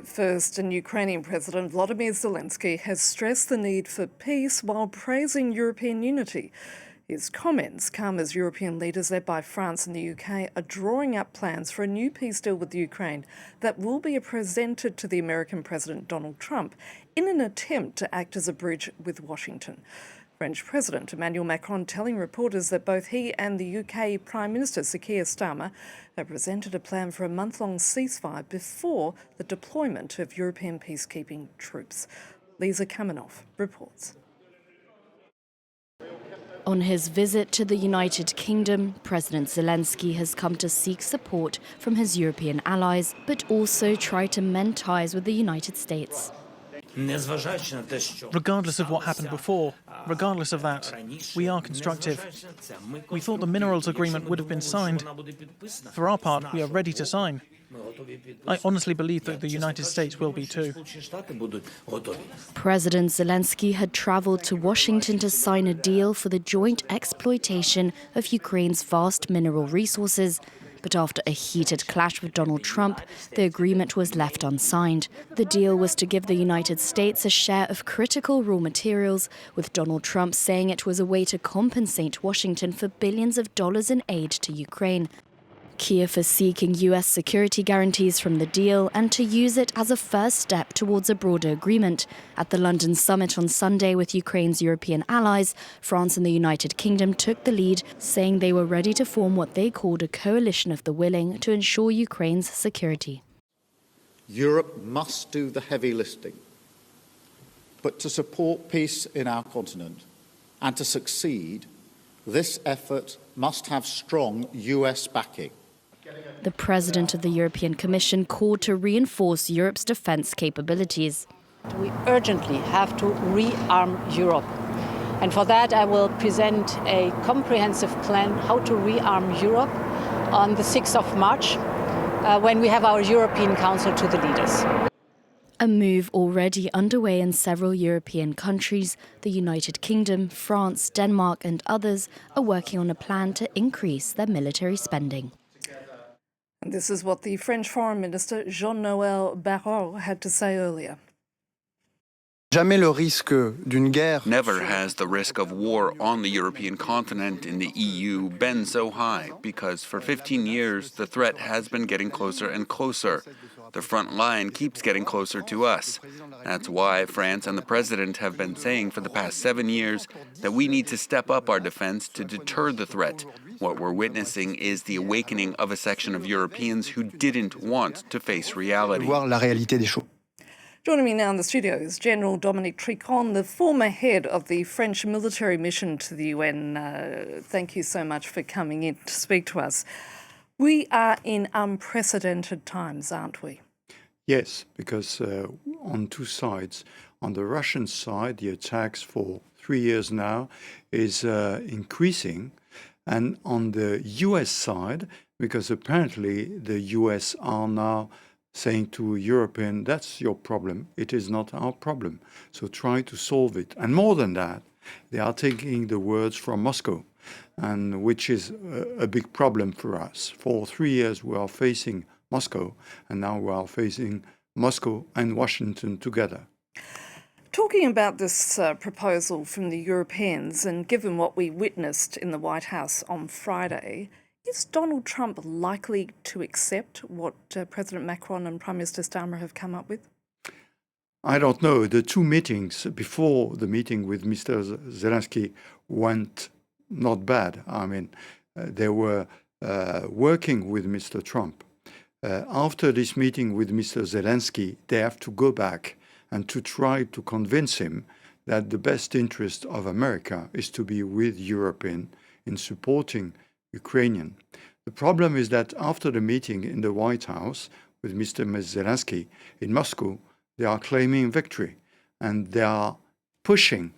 But first, and Ukrainian President Volodymyr Zelensky has stressed the need for peace while praising European unity. His comments come as European leaders led by France and the UK are drawing up plans for a new peace deal with Ukraine that will be presented to the American President Donald Trump in an attempt to act as a bridge with Washington. French President Emmanuel Macron telling reporters that both he and the UK Prime Minister Sir Keir Starmer have presented a plan for a month-long ceasefire before the deployment of European peacekeeping troops. Lisa Kamenoff reports. On his visit to the United Kingdom, President Zelensky has come to seek support from his European allies, but also try to mend ties with the United States. Regardless of what happened before, regardless of that, we are constructive. We thought the minerals agreement would have been signed. For our part, we are ready to sign. I honestly believe that the United States will be too. President Zelensky had travelled to Washington to sign a deal for the joint exploitation of Ukraine's vast mineral resources. But after a heated clash with Donald Trump, the agreement was left unsigned. The deal was to give the United States a share of critical raw materials, with Donald Trump saying it was a way to compensate Washington for billions of dollars in aid to Ukraine. Kiev is seeking US security guarantees from the deal and to use it as a first step towards a broader agreement. At the London summit on Sunday with Ukraine's European allies, France and the United Kingdom took the lead, saying they were ready to form what they called a coalition of the willing to ensure Ukraine's security. Europe must do the heavy lifting. But to support peace in our continent and to succeed, this effort must have strong US backing. The President of the European Commission called to reinforce Europe's defence capabilities. We urgently have to rearm Europe. And for that, I will present a comprehensive plan how to rearm Europe on the 6th of March, when we have our European Council to the leaders. A move already underway in several European countries. The United Kingdom, France, Denmark and others are working on a plan to increase their military spending. And this is what the French Foreign Minister Jean-Noël Barrot had to say earlier. Never has the risk of war on the European continent in the EU been so high, because for 15 years the threat has been getting closer and closer. The front line keeps getting closer to us. That's why France and the President have been saying for the past 7 years that we need to step up our defense to deter the threat. What we're witnessing is the awakening of a section of Europeans who didn't want to face reality. Joining me now in the studio is General Dominique Trinquand, the former head of the French military mission to the UN. Thank you so much for coming in to speak to us. We are in unprecedented times, aren't we? Yes, because on two sides. On the Russian side, the attacks for 3 years now is increasing. And on the US side, because apparently the US are now saying to Europeans, that's your problem, it is not our problem. So try to solve it. And more than that, they are taking the words from Moscow, and which is a big problem for us. For 3 years we are facing Moscow, and now we are facing Moscow and Washington together. Talking about this proposal from the Europeans, and given what we witnessed in the White House on Friday, is Donald Trump likely to accept what President Macron and Prime Minister Starmer have come up with? I don't know. The two meetings before the meeting with Mr. Zelensky went not bad. I mean, they were working with Mr. Trump. After this meeting with Mr. Zelensky, they have to go back and to try to convince him that the best interest of America is to be with Europeans in supporting Ukrainian. The problem is that after the meeting in the White House with Mr. Zelensky in Moscow, they are claiming victory, and they are pushing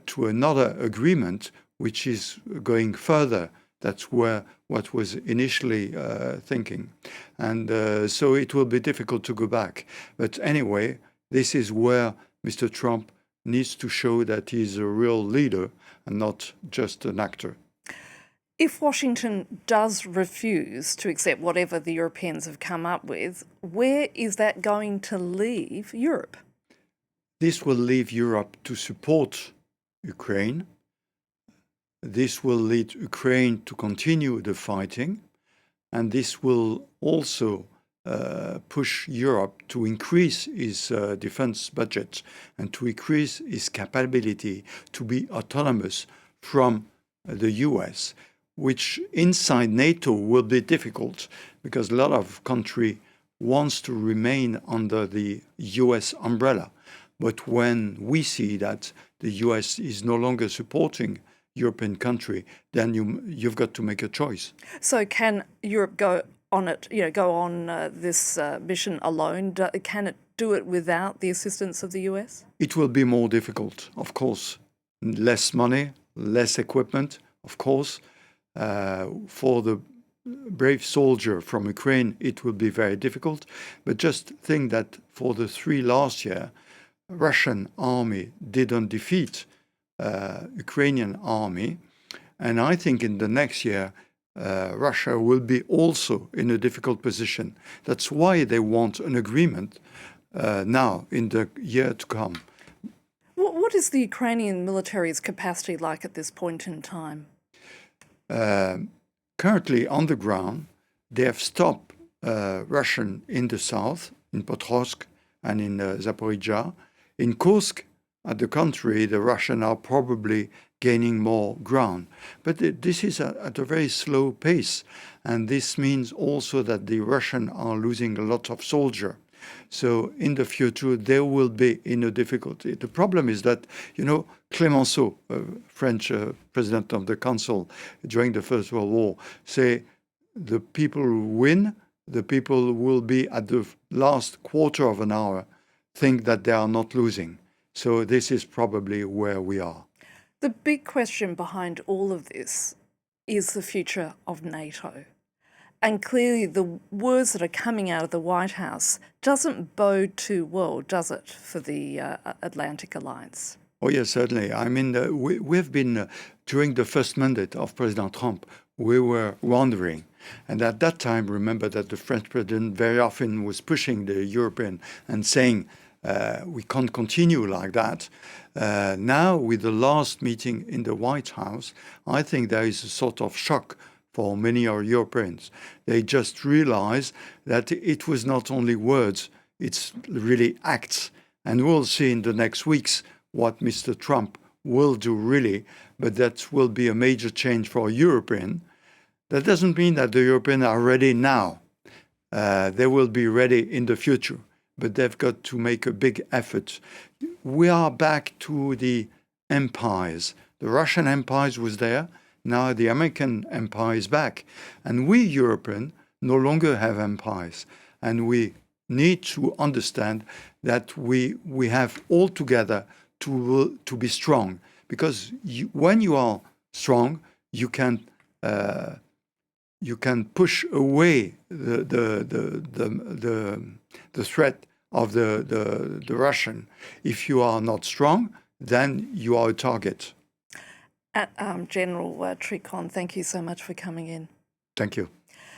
to another agreement which is going further. That's what was initially thinking. And so it will be difficult to go back. But anyway, this is where Mr. Trump needs to show that he's a real leader and not just an actor. If Washington does refuse to accept whatever the Europeans have come up with, where is that going to leave Europe? This will leave Europe to support Ukraine. This will lead Ukraine to continue the fighting, and this will also push Europe to increase its defense budget and to increase its capability to be autonomous from the US, which inside NATO will be difficult because a lot of countries wants to remain under the US umbrella. But when we see that the US is no longer supporting European country, then you've got to make a choice. So can Europe go on this mission alone? Can it do it without the assistance of the US? It will be more difficult, of course. Less money, less equipment, of course. For the brave soldier from Ukraine, it will be very difficult. But just think that for the 3 last year, Russian army didn't defeat Ukrainian army. And I think in the next year, Russia will be also in a difficult position. That's why they want an agreement now in the year to come. What is the Ukrainian military's capacity like at this point in time? Currently on the ground, they have stopped Russian in the south, in Potrovsk and in Zaporizhzhia. In Kursk, at the contrary, the Russians are probably gaining more ground. But this is at a very slow pace. And this means also that the Russians are losing a lot of soldiers. So in the future, they will be in a difficulty. The problem is that, Clemenceau, French president of the council during the First World War, say the people who win, the people will be at the last quarter of an hour, think that they are not losing. So this is probably where we are. The big question behind all of this is the future of NATO. And clearly the words that are coming out of the White House doesn't bode too well, does it, for the Atlantic Alliance? Oh, yes, certainly. I mean, we've been, during the first mandate of President Trump, we were wondering. And at that time, remember that the French president very often was pushing the European and saying, we can't continue like that. Now, with the last meeting in the White House, I think there is a sort of shock for many of Europeans. They just realize that it was not only words, it's really acts. And we'll see in the next weeks what Mr. Trump will do really, but that will be a major change for Europeans. That doesn't mean that the Europeans are ready now. They will be ready in the future, but they've got to make a big effort. We are back to the empires. The Russian empire was there. Now the American empire is back. And we Europeans no longer have empires. And we need to understand that we have all together to be strong. Because when you are strong, you can push away the threat of the Russian. If you are not strong, then you are a target. General Trinquand, thank you so much for coming in. Thank you.